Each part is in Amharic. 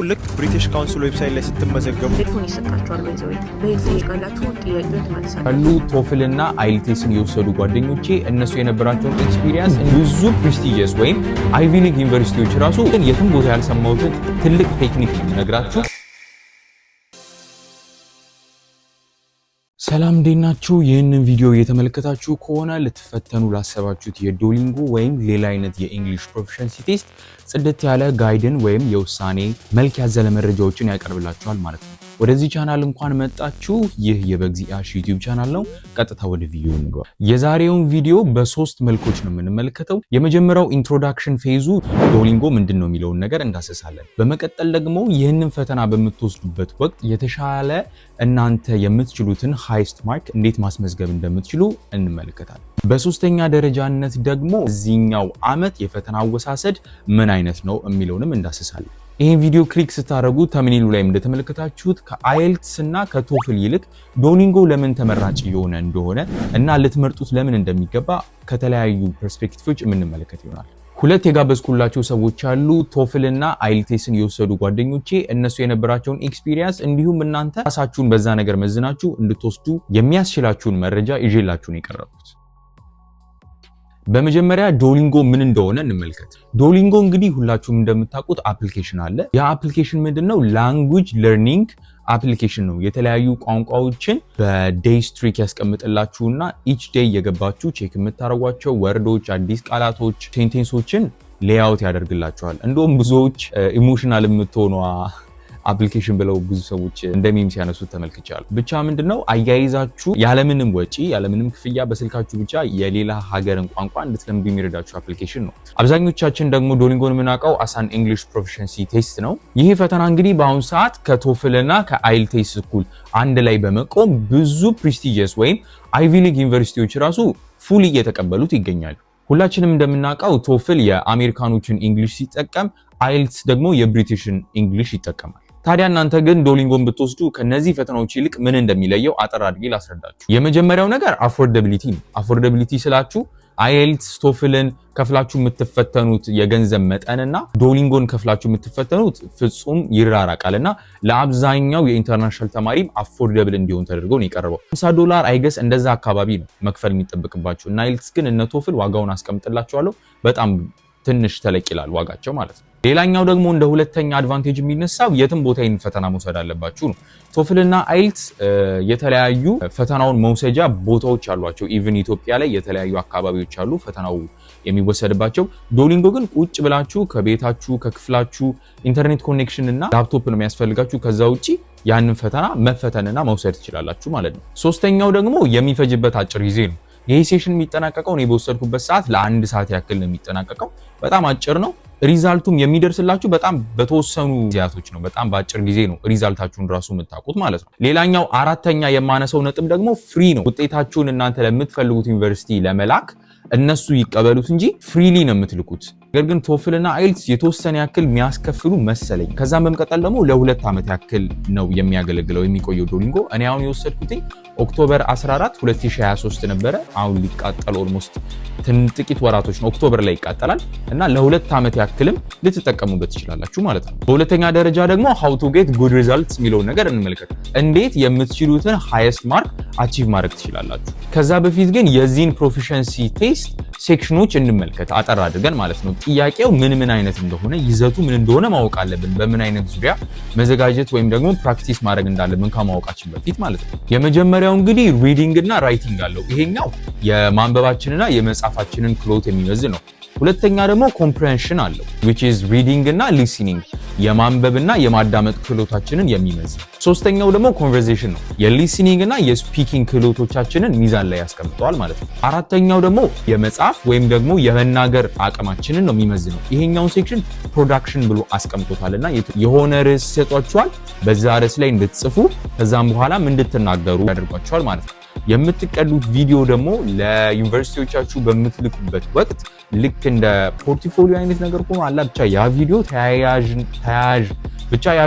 ልክ ብሪቲሽ ካውንስል ዌብሳይት ላይ ስትመዘገቡ ሄድፎን ይሰጣቸዋል። በይዘው በሄድፎን የቃላችሁ ጥያቄዎች ትመልሳላችሁ። ካሉ ቶፍልና አይልቲስን የወሰዱ ጓደኞቼ እነሱ የነበራቸውን ኤክስፒሪየንስ ብዙ ፕሬስቲጂየስ ወይም አይቪ ሊግ ዩኒቨርሲቲዎች ራሱ የትም ቦታ ያልሰማሁትን ትልቅ ቴክኒክ ነግራችሁ። ሰላም እንዴት ናችሁ? ይህንን ቪዲዮ እየተመለከታችሁ ከሆነ ልትፈተኑ ላሰባችሁት የዶሊንጎ ወይም ሌላ አይነት የኢንግሊሽ ፕሮፊሸንሲ ቴስት ጽድት ያለ ጋይድን ወይም የውሳኔ መልክ ያዘለ መረጃዎችን ያቀርብላችኋል ማለት ነው። ወደዚህ ቻናል እንኳን መጣችሁ። ይህ የበግዚአሽ ዩቲዩብ ቻናል ነው። ቀጥታ ወደ ቪዲዮ እንግባ። የዛሬውን ቪዲዮ በሶስት መልኮች ነው የምንመለከተው። የመጀመሪያው ኢንትሮዳክሽን ፌዙ ዶሊንጎ ምንድነው የሚለውን ነገር እንዳሰሳለን። በመቀጠል ደግሞ ይህንን ፈተና በምትወስዱበት ወቅት የተሻለ እናንተ የምትችሉትን ሃይስት ማርክ እንዴት ማስመዝገብ እንደምትችሉ እንመለከታለን። በሶስተኛ ደረጃነት ደግሞ እዚህኛው ዓመት የፈተና አወሳሰድ ምን አይነት ነው የሚለውንም እንዳሰሳለን። ይህን ቪዲዮ ክሊክ ስታደርጉ ተምኔሉ ላይ እንደተመለከታችሁት ከአይልትስ እና ከቶፍል ይልቅ ዶሊንጎ ለምን ተመራጭ የሆነ እንደሆነ እና ልትመርጡት ለምን እንደሚገባ ከተለያዩ ፐርስፔክቲቮች የምንመለከት ይሆናል። ሁለት የጋበዝኩላቸው ሰዎች አሉ። ቶፍል እና አይልቲስን የወሰዱ ጓደኞቼ እነሱ የነበራቸውን ኤክስፒሪየንስ እንዲሁም እናንተ ራሳችሁን በዛ ነገር መዝናችሁ እንድትወስዱ የሚያስችላችሁን መረጃ ይዤላችሁ ነው የቀረብኩት። በመጀመሪያ ዶሊንጎ ምን እንደሆነ እንመልከት። ዶሊንጎ እንግዲህ ሁላችሁም እንደምታውቁት አፕሊኬሽን አለ። ያ አፕሊኬሽን ምንድነው? ላንጉዌጅ ለርኒንግ አፕሊኬሽን ነው። የተለያዩ ቋንቋዎችን በዴይ ስትሪክ ያስቀምጥላችሁና ኢች ዴይ የገባችሁ ቼክ የምታደርጓቸው ወርዶች፣ አዲስ ቃላቶች፣ ሴንቴንሶችን ሌአውት ያደርግላችኋል። እንደውም ብዙዎች ኢሞሽናል የምትሆኗ አፕሊኬሽን ብለው ብዙ ሰዎች እንደሚም ሲያነሱት ተመልክቻለሁ። ብቻ ምንድነው አያይዛችሁ ያለምንም ወጪ ያለምንም ክፍያ በስልካችሁ ብቻ የሌላ ሀገርን ቋንቋ እንድትለምዱ የሚረዳችሁ አፕሊኬሽን ነው። አብዛኞቻችን ደግሞ ዶሊንጎን የምናውቀው አሳን ኢንግሊሽ ፕሮፊሸንሲ ቴስት ነው። ይህ ፈተና እንግዲህ በአሁኑ ሰዓት ከቶፍልና ከአይልቲስ እኩል አንድ ላይ በመቆም ብዙ ፕሬስቲጂየስ ወይም አይቪ ሊግ ዩኒቨርሲቲዎች ራሱ ፉል እየተቀበሉት ይገኛሉ። ሁላችንም እንደምናውቀው ቶፍል የአሜሪካኖችን እንግሊሽ ሲጠቀም፣ አይልትስ ደግሞ የብሪቲሽን እንግሊሽ ይጠቀማል። ታዲያ እናንተ ግን ዶሊንጎን ብትወስዱ ከነዚህ ፈተናዎች ይልቅ ምን እንደሚለየው አጠር አድርጌ ላስረዳችሁ። የመጀመሪያው ነገር አፎርደቢሊቲ ነው። አፎርደቢሊቲ ስላችሁ አይልትስ ቶፍልን ከፍላችሁ የምትፈተኑት የገንዘብ መጠንና ዶሊንጎን ከፍላችሁ የምትፈተኑት ፍጹም ይራራቃልና ለአብዛኛው የኢንተርናሽናል ተማሪም አፎርደብል እንዲሆን ተደርገው ነው የቀረበው። $50 አይገስ እንደዛ አካባቢ ነው መክፈል የሚጠብቅባችሁ እና አይልትስ ግን እነ ቶፍል ዋጋውን አስቀምጥላችኋለሁ በጣም ትንሽ ተለቅ ይላል ዋጋቸው ማለት ነው። ሌላኛው ደግሞ እንደ ሁለተኛ አድቫንቴጅ የሚነሳው የትም ቦታ ይህን ፈተና መውሰድ አለባችሁ ነው። ቶፍልና አይልትስ የተለያዩ ፈተናውን መውሰጃ ቦታዎች አሏቸው። ኢቭን ኢትዮጵያ ላይ የተለያዩ አካባቢዎች አሉ ፈተናው የሚወሰድባቸው። ዶሊንጎ ግን ቁጭ ብላችሁ ከቤታችሁ ከክፍላችሁ ኢንተርኔት ኮኔክሽን እና ላፕቶፕ ነው የሚያስፈልጋችሁ። ከዛ ውጪ ያንን ፈተና መፈተንና መውሰድ ትችላላችሁ ማለት ነው። ሶስተኛው ደግሞ የሚፈጅበት አጭር ጊዜ ነው። ይሄ ሴሽን የሚጠናቀቀው እኔ በወሰድኩበት ሰዓት ለ1 ሰዓት ያክል ነው የሚጠናቀቀው። በጣም አጭር ነው። ሪዛልቱም የሚደርስላችሁ በጣም በተወሰኑ ጊዜያቶች ነው። በጣም በአጭር ጊዜ ነው ሪዛልታችሁን ራሱ የምታውቁት ማለት ነው። ሌላኛው አራተኛ የማነሰው ነጥብ ደግሞ ፍሪ ነው። ውጤታችሁን እናንተ ለምትፈልጉት ዩኒቨርሲቲ ለመላክ እነሱ ይቀበሉት እንጂ ፍሪሊ ነው የምትልኩት። ነገር ግን ቶፍልና አይልትስ የተወሰነ ያክል የሚያስከፍሉ መሰለኝ። ከዛም በመቀጠል ደግሞ ለ2 ዓመት ያክል ነው የሚያገለግለው የሚቆየው ዶሊንጎ። እኔ አሁን የወሰድኩት ኦክቶበር 14 2023 ነበረ። አሁን ሊቃጠል ኦልሞስት ጥቂት ወራቶች ነው። ኦክቶበር ላይ ይቃጠላል እና ለ2 ዓመት ያክልም ልትጠቀሙበት ትችላላችሁ ማለት ነው። በሁለተኛ ደረጃ ደግሞ how to get good results የሚለውን ነገር እንመልከት። እንዴት የምትችሉትን ሃይስት ማርክ አቺቭ ማድረግ ትችላላችሁ። ከዛ በፊት ግን የዚህን ፕሮፊሸንሲ ቴስት ሴክሽኖች እንመልከት አጠር አድርገን ማለት ነው። ጥያቄው ምን አይነት እንደሆነ ይዘቱ ምን እንደሆነ ማወቅ አለብን። በምን አይነት ዙሪያ መዘጋጀት ወይም ደግሞ ፕራክቲስ ማድረግ እንዳለብን ከማወቃችን በፊት ማለት ነው። የመጀመሪያው እንግዲህ ሪዲንግ እና ራይቲንግ አለው። ይሄኛው የማንበባችንና የመጻፋችንን ክህሎት የሚመዝን ነው። ሁለተኛ ደግሞ ኮምፕሬንሽን አለው which is reading እና listening የማንበብና የማዳመጥ ክህሎታችንን የሚመዝን። ሶስተኛው ደግሞ ኮንቨርሴሽን ነው። የሊስኒንግ እና የስፒኪንግ ክህሎቶቻችንን ሚዛን ላይ ያስቀምጠዋል ማለት ነው። አራተኛው ደግሞ የመጻፍ ወይም ደግሞ የመናገር አቅማችንን ነው የሚመዝነው። ይሄኛውን ሴክሽን ፕሮዳክሽን ብሎ አስቀምጦታልና የሆነ ርዕስ ሰጧችኋል። በዛ ርዕስ ላይ እንድትጽፉ ከዛም በኋላም እንድትናገሩ ያደርጓችኋል ማለት ነው። የምትቀዱት ቪዲዮ ደግሞ ለዩኒቨርሲቲዎቻችሁ በምትልኩበት ወቅት ልክ እንደ ፖርትፎሊዮ አይነት ነገር ሆኖ አላ ብቻ ያ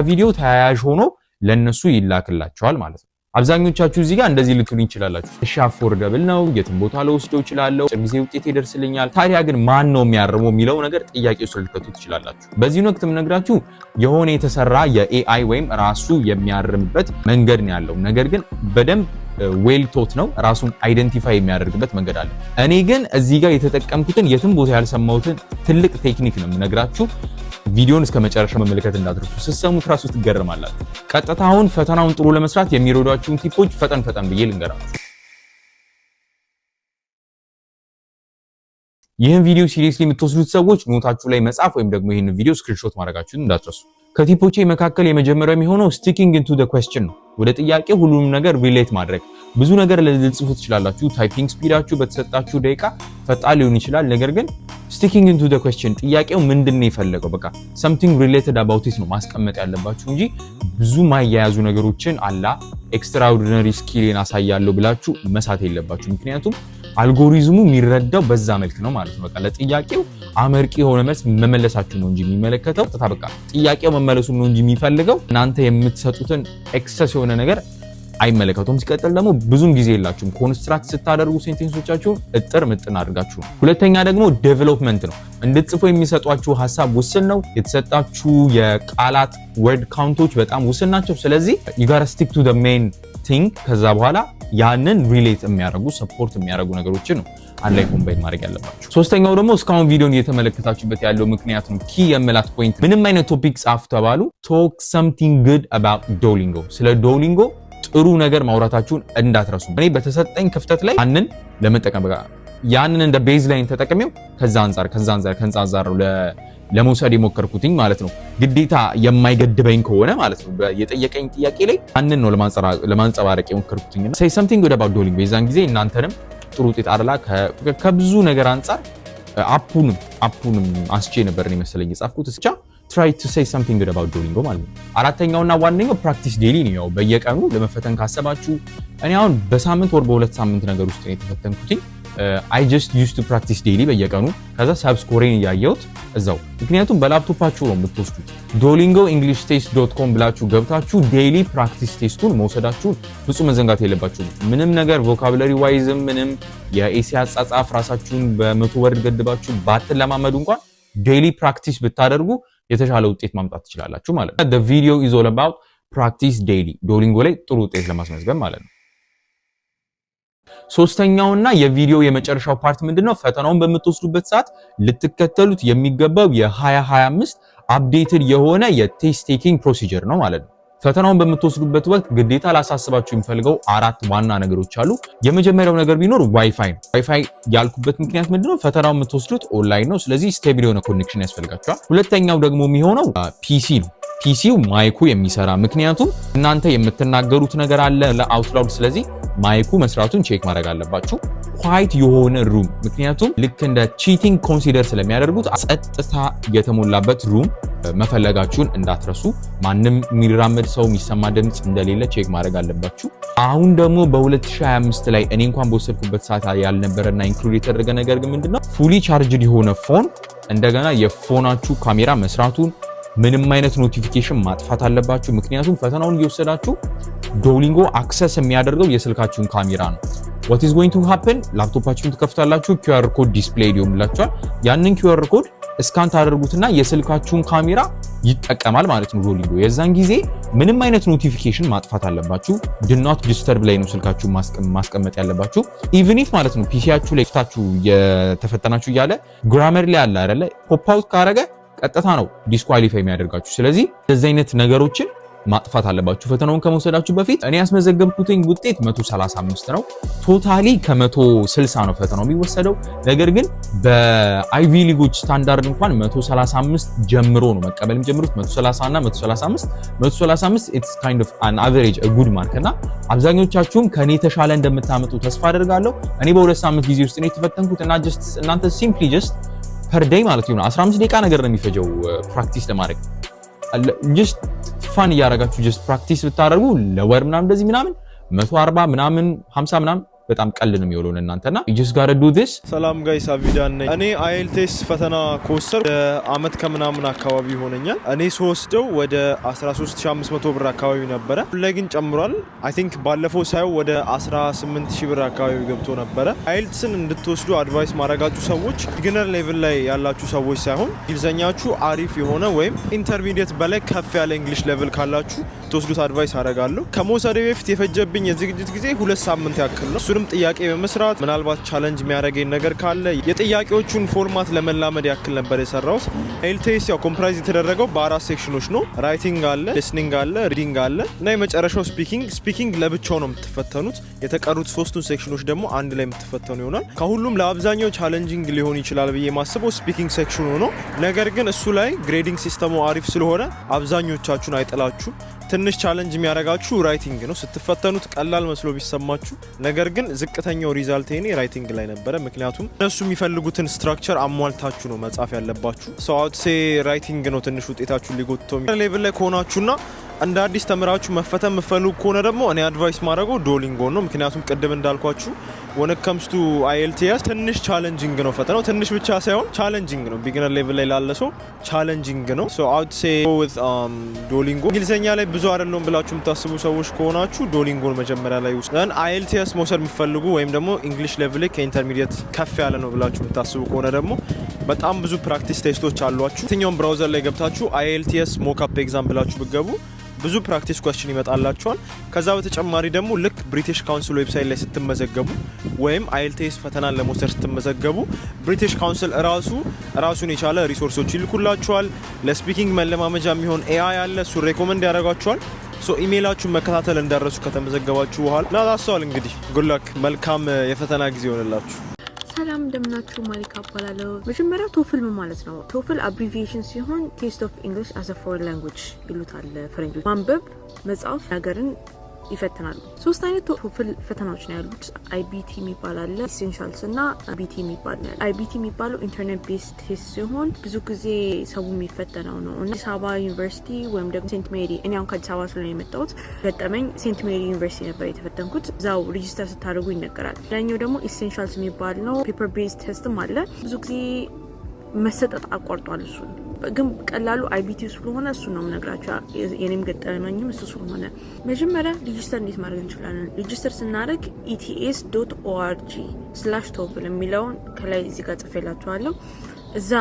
ቪዲዮ ተያያዥ ሆኖ ለነሱ ይላክላቸዋል ማለት ነው። አብዛኞቻችሁ እዚህ ጋር እንደዚህ ልትሉኝ ይችላላችሁ። እሺ አፎርደብል ነው፣ የትም ቦታ ለወስደው ይችላል፣ ጊዜ ውጤት ይደርስልኛል። ታዲያ ግን ማን ነው የሚያርመው የሚለው ነገር ጥያቄ ውስጥ ልትከቱ ትችላላችሁ። በዚህ ወቅት የምነግራችሁ የሆነ የተሰራ የኤአይ ወይም ራሱ የሚያርምበት መንገድ ነው ያለው። ነገር ግን በደንብ ዌል ቶት ነው፣ ራሱን አይደንቲፋይ የሚያደርግበት መንገድ አለ። እኔ ግን እዚህ ጋር የተጠቀምኩትን የትም ቦታ ያልሰማሁትን ትልቅ ቴክኒክ ነው የምነግራችሁ። ቪዲዮን እስከ መጨረሻ መመልከት እንዳትረሱ፣ ስትሰሙት ራሱ ትገረማላችሁ። ቀጥታ አሁን ፈተናውን ጥሩ ለመስራት የሚረዷችሁን ቲፖች ፈጠን ብዬ ልንገራችሁ። ይህን ቪዲዮ ሲሪየስሊ የምትወስዱት ሰዎች ኖታችሁ ላይ መጻፍ ወይም ደግሞ ይህን ቪዲዮ ስክሪንሾት ማድረጋችሁን እንዳትረሱ። ከቲፖቼ መካከል የመጀመሪያው የሚሆነው ስቲኪንግ ኢንቱ ዘ ኩዌስችን ነው። ወደ ጥያቄው ሁሉንም ነገር ሪሌት ማድረግ። ብዙ ነገር ልጽፉ ትችላላችሁ። ታይፒንግ ስፒዳችሁ በተሰጣችሁ ደቂቃ ፈጣን ሊሆን ይችላል። ነገር ግን ስቲኪንግ ኢንቱ ዘ ኩዌስችን፣ ጥያቄው ምንድነው የፈለገው፣ በቃ something related about it ነው ማስቀመጥ ያለባችሁ እንጂ ብዙ ማያያዙ ነገሮችን አላ ኤክስትራኦርዲነሪ ስኪልን አሳያለሁ ብላችሁ መሳት የለባችሁ። ምክንያቱም አልጎሪዝሙ የሚረዳው በዛ መልክ ነው ማለት ነው። በቃ ለጥያቄው አመርቂ የሆነ መልስ መመለሳችሁ ነው እንጂ የሚመለከተው በቃ ጥያቄው መመለሱን ነው እንጂ የሚፈልገው እናንተ የምትሰጡትን ኤክሰስ የሆነ ነገር አይመለከቱም። ሲቀጥል ደግሞ ብዙም ጊዜ የላችሁም ኮንስትራክት ስታደርጉ ሴንቴንሶቻችሁን እጥር ምጥን አድርጋችሁ። ሁለተኛ ደግሞ ዴቨሎፕመንት ነው። እንድትጽፉ የሚሰጧችሁ ሐሳብ ውስን ነው። የተሰጣችሁ የቃላት ወርድ ካውንቶች በጣም ውስን ናቸው። ስለዚህ you gotta stick to the main thing። ከዛ በኋላ ያንን ሪሌት የሚያደርጉ ሰፖርት የሚያደርጉ ነገሮችን ነው አንድ ላይ ኮምባይን ማድረግ ያለባችሁ። ሶስተኛው ደግሞ እስካሁን ቪዲዮን እየተመለከታችሁበት ያለው ምክንያት ነው ኪ የምላት ፖይንት። ምንም አይነት ቶፒክ ጻፉ ተባሉ talk something good about Duolingo። ስለ ዶሊንጎ ጥሩ ነገር ማውራታችሁን እንዳትረሱ። እኔ በተሰጠኝ ክፍተት ላይ ያንን ለመጠቀም በቃ ያንን እንደ ቤዝ ላይን ተጠቅሜው ከዛ አንፃር ለመውሰድ የሞከርኩትኝ ማለት ነው። ግዴታ የማይገድበኝ ከሆነ ማለት ነው የጠየቀኝ ጥያቄ ላይ ያንን ነው ለማንጸባረቅ የሞከርኩትኝ። እና say something good about Duolingo የዛን ጊዜ እናንተንም ጥሩ ውጤት አደላ ከብዙ ነገር አንፃር አፑንም አስቼ ነበር እኔ መሰለኝ የጻፍኩት። ብቻ try to say something good about Duolingo ማለት ነው። አራተኛውና ዋነኛው ፕራክቲስ ዴይሊ ነው። ያው በየቀኑ ለመፈተን ካሰባችሁ እኔ አሁን በሳምንት ወር በሁለት ሳምንት ነገር ውስጥ ነው የተፈተንኩትኝ። I just used to practice daily በየቀኑ ከዛ ሳብስኮሬን ያያየሁት እዛው። ምክንያቱም በላፕቶፓችሁ ነው የምትወስዱት። duolingoenglishTest.com ብላችሁ ገብታችሁ ዴይሊ ፕራክቲስ ቴስቱን መውሰዳችሁን ፍጹም መዘንጋት የለባችሁም። ምንም ነገር ቮካቡላሪ ዋይዝም ምንም የኤሴ አጻጻፍ ራሳችሁን በመቶ ወርድ ገድባችሁ ባትለማመዱ እንኳን ዴይሊ ፕራክቲስ ብታደርጉ የተሻለ ውጤት ማምጣት ትችላላችሁ ማለት ነው። the video is all about practice daily Duolingo ላይ ጥሩ ውጤት ለማስመዝገብ ማለት ነው። ሶስተኛውና የቪዲዮ የመጨረሻው ፓርት ምንድነው? ፈተናውን በምትወስዱበት ሰዓት ልትከተሉት የሚገባው የ2025 አፕዴትድ የሆነ የቴስት ቴኪንግ ፕሮሲጀር ነው ማለት ነው። ፈተናውን በምትወስዱበት ወቅት ግዴታ ላሳስባችሁ የሚፈልገው 4 ዋና ነገሮች አሉ። የመጀመሪያው ነገር ቢኖር ዋይፋይ ነው። ዋይፋይ ያልኩበት ምክንያት ምንድነው? ፈተናውን የምትወስዱት ኦንላይን ነው። ስለዚህ ስቴብል የሆነ ኮኔክሽን ያስፈልጋችኋል። ሁለተኛው ደግሞ የሚሆነው ፒሲ ነው። ፒሲው ማይኩ የሚሰራ፣ ምክንያቱም እናንተ የምትናገሩት ነገር አለ ለአውትላውድ፣ ስለዚህ ማይኩ መስራቱን ቼክ ማድረግ አለባችሁ። ኳይት የሆነ ሩም፣ ምክንያቱም ልክ እንደ ቺቲንግ ኮንሲደር ስለሚያደርጉት ጸጥታ የተሞላበት ሩም መፈለጋችሁን እንዳትረሱ። ማንም የሚራመድ ሰው የሚሰማ ድምጽ እንደሌለ ቼክ ማድረግ አለባችሁ። አሁን ደግሞ በ2025 ላይ እኔ እንኳን በወሰድኩበት ሰዓት ያልነበረና ኢንክሉድ የተደረገ ነገር ግን ምንድነው ፉሊ ቻርጅድ የሆነ ፎን፣ እንደገና የፎናችሁ ካሜራ መስራቱን፣ ምንም አይነት ኖቲፊኬሽን ማጥፋት አለባችሁ። ምክንያቱም ፈተናውን እየወሰዳችሁ ዶሊንጎ አክሰስ የሚያደርገው የስልካችሁን ካሜራ ነው። what is going to happen? ላፕቶፓችሁን ትከፍታላችሁ፣ QR ኮድ ዲስፕሌይ ይሆንላችኋል። ያንን QR ኮድ ስካን ታደርጉትና የስልካችሁን ካሜራ ይጠቀማል ማለት ነው ዶሊንጎ። የዛን ጊዜ ምንም አይነት ኖቲፊኬሽን ማጥፋት አለባችሁ። do not disturb ላይ ነው ስልካችሁን ማስቀመጥ ያለባችሁ። even if ማለት ነው ፒሲያችሁ ላይ ፍታችሁ የተፈተናችሁ እያለ ግራመር ላይ አለ አይደለ ፖፕ አውት ካረገ ቀጥታ ነው ዲስኳሊፋይ የሚያደርጋችሁ። ስለዚህ እንደዚህ አይነት ነገሮችን ማጥፋት አለባችሁ ፈተናውን ከመውሰዳችሁ በፊት። እኔ ያስመዘገብኩትኝ ውጤት 135 ነው። ቶታሊ ከ160 ነው ፈተናው የሚወሰደው። ነገር ግን በአይቪ ሊጎች ስታንዳርድ እንኳን 135 ጀምሮ ነው መቀበል የሚጀምሩት። 130 እና 135 it's kind of an average a good mark እና አብዛኞቻችሁም ከኔ ተሻለ እንደምታመጡ ተስፋ አደርጋለሁ። እኔ በሁለት ሳምንት ጊዜ ውስጥ ነው የተፈተንኩት እና እናንተ simply just per day ማለት ነው 15 ደቂቃ ነገር ነው የሚፈጀው ፕራክቲስ ለማድረግ። just እያረጋችሁ ጀስት ፕራክቲስ ብታደርጉ ለወር ምናምን እንደዚህ ምናምን 140 ምናምን 50 ምናምን በጣም ቀልል ነው የሚሆነው እናንተና you just got to do this። ሰላም ጋይስ አቪዳን ነኝ። እኔ IELTS ፈተና ኮርሰር አመት ከምናምን አካባቢ ሆነኛል። እኔ ስወስደው ወደ 13500 ብር አካባቢ ነበረ። ላይ ግን ጨምሯል። አይ ቲንክ ባለፈው ሳይው ወደ 18000 ብር አካባቢ ገብቶ ነበረ። IELTSን እንድትወስዱ አድቫይስ ማረጋችሁ ሰዎች ቢግነር ሌቭል ላይ ያላችሁ ሰዎች ሳይሆን እንግሊዘኛችሁ አሪፍ የሆነ ወይም ኢንተርሚዲየት በላይ ከፍ ያለ እንግሊሽ ሌቭል ካላችሁ ተወስዱት አድቫይስ አረጋለሁ። ከመውሰዴ በፊት የፈጀብኝ የዝግጅት ጊዜ 2 ሳምንት ያክል ነው። እሱንም ጥያቄ በመስራት ምናልባት ቻሌንጅ የሚያደርገኝ ነገር ካለ የጥያቄዎቹን ፎርማት ለመላመድ ያክል ነበር የሰራሁት። IELTS ያው ኮምፕራይዝ የተደረገው በ4 ሴክሽኖች ነው። ራይቲንግ አለ፣ ሊስኒንግ አለ፣ ሪዲንግ አለ እና የመጨረሻው ስፒኪንግ ለብቻው ነው የምትፈተኑት። የተቀሩት 3ቱን ሴክሽኖች ደግሞ አንድ ላይ የምትፈተኑ ይሆናል። ከሁሉም ለአብዛኛው ቻሌንጂንግ ሊሆን ይችላል ብዬ ማስበው ስፒኪንግ ሴክሽኑ ነው። ነገር ግን እሱ ላይ ግሬዲንግ ሲስተሙ አሪፍ ስለሆነ አብዛኞቻችሁን አይጥላችሁ። ትንሽ ቻሌንጅ የሚያደርጋችሁ ራይቲንግ ነው። ስትፈተኑት ቀላል መስሎ ቢሰማችሁ፣ ነገር ግን ዝቅተኛው ሪዛልት እኔ ራይቲንግ ላይ ነበረ። ምክንያቱም እነሱ የሚፈልጉትን ስትራክቸር አሟልታችሁ ነው መጻፍ ያለባችሁ። ሰው አውትሴ ራይቲንግ ነው ትንሽ ውጤታችሁ ሊጎትተው ሌቭል ላይ ከሆናችሁና እንደ አዲስ ተምራችሁ መፈተን የምትፈልጉ ከሆነ ደግሞ እኔ አድቫይስ ማድረገው ዶሊንጎ ነው። ምክንያቱም ቅድም እንዳልኳችሁ when it comes to IELTS ትንሽ ቻሌንጂንግ ነው ፈተናው። ትንሽ ብቻ ሳይሆን ቻሌንጂንግ ነው። ቢግነር ሌቭል ላይ ላለ ሰው ቻሌንጂንግ ነው። so I would say go with ዶሊንጎ። እንግሊዘኛ ላይ ብዙ አይደለም ብላችሁ የምታስቡ ሰዎች ከሆናችሁ ዶሊንጎን መጀመሪያ ላይ ውስጥ IELTS መውሰድ የምትፈልጉ ወይም ደግሞ እንግሊሽ ሌቭል ላይ ከኢንተርሚዲየት ከፍ ያለ ነው ብላችሁ የምታስቡ ከሆነ ደግሞ በጣም ብዙ ፕራክቲስ ቴስቶች አሏችሁ። የትኛውም ብራውዘር ላይ ገብታችሁ IELTS ሞክአፕ ኤግዛም ብላችሁ ብትገቡ ብዙ ፕራክቲስ ኩዌስችን ይመጣላችኋል። ከዛ በተጨማሪ ደግሞ ልክ ብሪቲሽ ካውንስል ዌብሳይት ላይ ስትመዘገቡ ወይም IELTS ፈተናን ለመውሰድ ስትመዘገቡ ብሪቲሽ ካውንስል ራሱን የቻለ ሪሶርሶች ይልኩላችኋል። ለስፒኪንግ መለማመጃ የሚሆን AI አለ፣ እሱ ሬኮመንድ ያደርጋችኋል። ሶ ኢሜይላችሁን መከታተል እንዳረሱ ከተመዘገባችሁ በኋላ እና ታስዋል። እንግዲህ ጉድ ላክ፣ መልካም የፈተና ጊዜ ይሆንላችሁ። ሰላም እንደምናችሁ፣ ማሊካ እባላለሁ። መጀመሪያ ቶፍል ምን ማለት ነው? ቶፍል አብሪቪዬሽን ሲሆን ቴስት ኦፍ ኢንግሊሽ አስ አ ፎሬን ላንጉዌጅ ይሉታል ፈረንጆች። ማንበብ፣ መጻፍ፣ ነገርን ይፈትናሉ። 3 አይነት ቶፍል ፈተናዎች ነው ያሉት። IBT የሚባል አለ፣ ኢሴንሻልስ እና BT የሚባል ነው። IBT የሚባለው ኢንተርኔት ቤስድ ቴስት ሲሆን ብዙ ጊዜ ሰው የሚፈተነው ነው እና አዲስ አበባ ዩኒቨርሲቲ ወይም ደግሞ ሴንት ሜሪ፣ እኔ አሁን ከአዲስ አበባ ስለሆነ የመጣሁት ገጠመኝ ሴንት ሜሪ ዩኒቨርሲቲ ነበር የተፈተንኩት። እዛው ሬጂስተር ስታደርጉ ይነገራል። ሌላኛው ደግሞ ኢሴንሻልስ የሚባል ነው። ፔፐር ቤስድ ቴስትም አለ። ብዙ ጊዜ መሰጠት አቋርጧል። እሱ ግን ቀላሉ IBT ስለሆነ እሱ ነው የምነግራችሁ። የኔም ገጠመኝም እሱ ስለሆነ መጀመሪያ ሬጂስተር እንዴት ማድረግ እንችላለን? ሬጂስተር ስናደርግ ets.org/TOEFL የሚለውን ከላይ እዚህ ጋር ጽፌላችኋለሁ። እዛ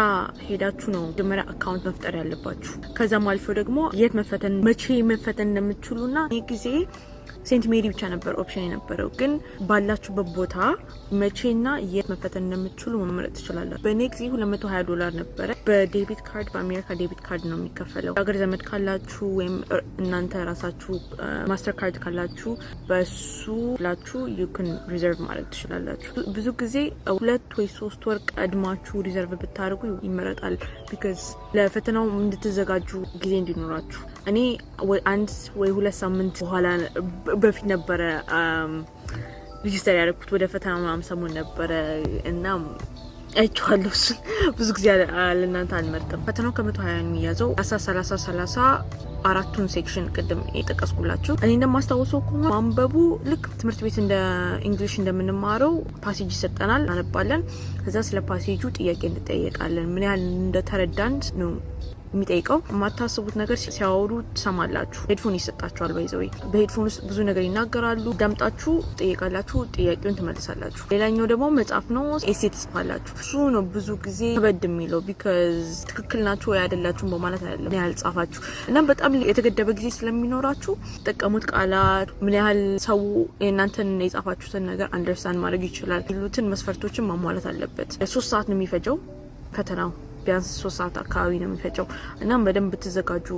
ሄዳችሁ ነው መጀመሪያ አካውንት መፍጠር ያለባችሁ። ከዛም አልፎ ደግሞ የት መፈተን መቼ መፈተን እንደምትችሉና ይህ ጊዜ ሴንት ሜሪ ብቻ ነበር ኦፕሽን የነበረው። ግን ባላችሁበት ቦታ መቼና የት መፈተን እንደምትችሉ መመረጥ ትችላላችሁ። በኔ ጊዜ $220 ነበረ። በዴቢት ካርድ፣ በአሜሪካ ዴቢት ካርድ ነው የሚከፈለው። አገር ዘመድ ካላችሁ ወይም እናንተ ራሳችሁ ማስተር ካርድ ካላችሁ በሱ ላችሁ you can reserve ማድረግ ትችላላችሁ። ብዙ ጊዜ 2 ወይ 3 ወር ቀድማችሁ ሪዘርቭ ብታደርጉ ይመረጣል። ቢካዝ ለፈተናው እንድትዘጋጁ ጊዜ እንዲኖራችሁ። እኔ 1 ወይ 2 ሳምንት በኋላ በፊት ነበረ ሬጂስተር ያደረኩት። ወደ ፈተና ምናምን ሰሞን ነበረ እና አይቻለሁ። እሱን ብዙ ጊዜ ለእናንተ አልመርጥም። ፈተናው ከ120 የሚያዘው 30 አራቱን ሴክሽን ቅድም የጠቀስኩላችሁ። እኔ እንደማስታውሰው ከሆነ ማንበቡ ልክ ትምህርት ቤት እንደ እንግሊሽ እንደምንማረው ፓሴጅ ይሰጠናል፣ እናነባለን። ከዛ ስለ ፓሴጁ ጥያቄ እንጠየቃለን። ምን ያህል እንደተረዳን ነው የሚጠይቀው። የማታስቡት ነገር ሲያወሩ ትሰማላችሁ። ሄድፎን ይሰጣችኋል። ባይዘዌ በሄድፎን ውስጥ ብዙ ነገር ይናገራሉ። ዳምጣችሁ ጠይቃላችሁ፣ ጥያቄውን ትመልሳላችሁ። ሌላኛው ደግሞ መጻፍ ነው። ኤሴ ትጽፋላችሁ። እሱ ነው ብዙ ጊዜ ከበድ የሚለው ቢካዝ ትክክል ናችሁ ወይ አይደላችሁም በማለት አይደለም፣ ምን ያህል ጻፋችሁ እና በጣም የተገደበ ጊዜ ስለሚኖራችሁ ተጠቀሙት። ቃላት ምን ያህል ሰው የእናንተን የጻፋችሁትን ነገር አንደርስታንድ ማድረግ ይችላል ይሉትን መስፈርቶችን ማሟላት አለበት። 3 ሰዓት ነው የሚፈጀው ፈተናው። ቢያንስ 3 ሰዓት አካባቢ ነው የሚፈጀው። እናም በደንብ ብትዘጋጁ።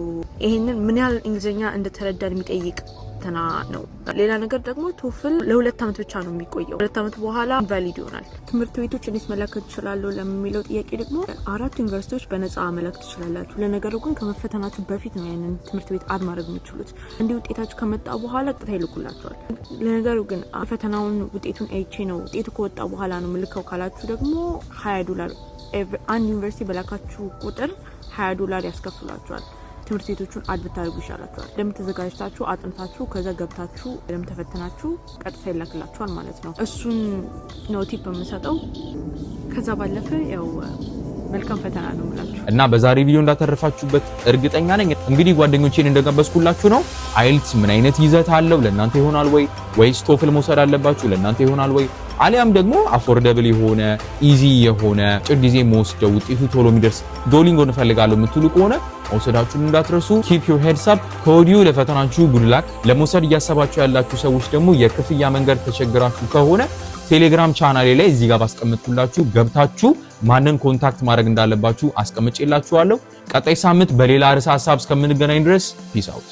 ይሄንን ምን ያህል እንግሊዝኛ እንደተረዳን የሚጠይቅ ፈተና ነው። ሌላ ነገር ደግሞ ቶፍል ለ2 አመት ብቻ ነው የሚቆየው። 2 አመት በኋላ ኢንቫሊድ ይሆናል። ትምህርት ቤቶች እንዴት መላከት ይችላሉ ለሚለው ጥያቄ ደግሞ 4 ዩኒቨርሲቲዎች በነጻ መላክ ትችላላችሁ። ለነገሩ ግን ከመፈተናችሁ በፊት ነው ያንን ትምህርት ቤት አድ ማድረግ የምትችሉት። እንዲህ ውጤታችሁ ከመጣ በኋላ ቀጥታ ይልኩላችኋል። ለነገሩ ግን ፈተናውን ውጤቱን አይቼ ነው ውጤቱ ከወጣ በኋላ ነው ምልከው ካላችሁ ደግሞ $20 አንድ ዩኒቨርሲቲ በላካችሁ ቁጥር $20 ያስከፍላችኋል። ትምህርት ቤቶቹን አድ ብታደርጉ ይሻላችኋል። ደም ተዘጋጅታችሁ አጥንታችሁ ከዛ ገብታችሁ ደም ተፈትናችሁ ቀጥታ ይላክላችኋል ማለት ነው። እሱን ነው ቲፕ የምሰጠው። ከዛ ባለፈ ያው መልካም ፈተና ነው ማለት ነው። እና በዛሬ ቪዲዮ እንዳተረፋችሁበት እርግጠኛ ነኝ። እንግዲህ ጓደኞቼን እንደጋበዝኩላችሁ ነው። አይልትስ ምን አይነት ይዘት አለው? ለእናንተ ይሆናል ወይ? ወይስ ቶፍል መውሰድ አለባችሁ? ለእናንተ ይሆናል ወይ? አሊያም ደግሞ አፎርደብል የሆነ ኢዚ የሆነ አጭር ጊዜ መወስደው ውጤቱ ቶሎ የሚደርስ ዶሊንጎ እንፈልጋለሁ የምትሉ ከሆነ መውሰዳችሁን እንዳትረሱ። ኪፕ ዩር ሄድስ አፕ። ከወዲሁ ለፈተናችሁ ጉድ ላክ። ለመውሰድ እያሰባችሁ ያላችሁ ሰዎች ደግሞ የክፍያ መንገድ ተቸግራችሁ ከሆነ ቴሌግራም ቻናሌ ላይ እዚህ ጋር ባስቀምጥኩላችሁ ገብታችሁ ማንን ኮንታክት ማድረግ እንዳለባችሁ አስቀምጬላችኋለሁ። ቀጣይ ሳምንት በሌላ ርዕሰ ሐሳብ እስከምንገናኝ ድረስ ፒስ አውት።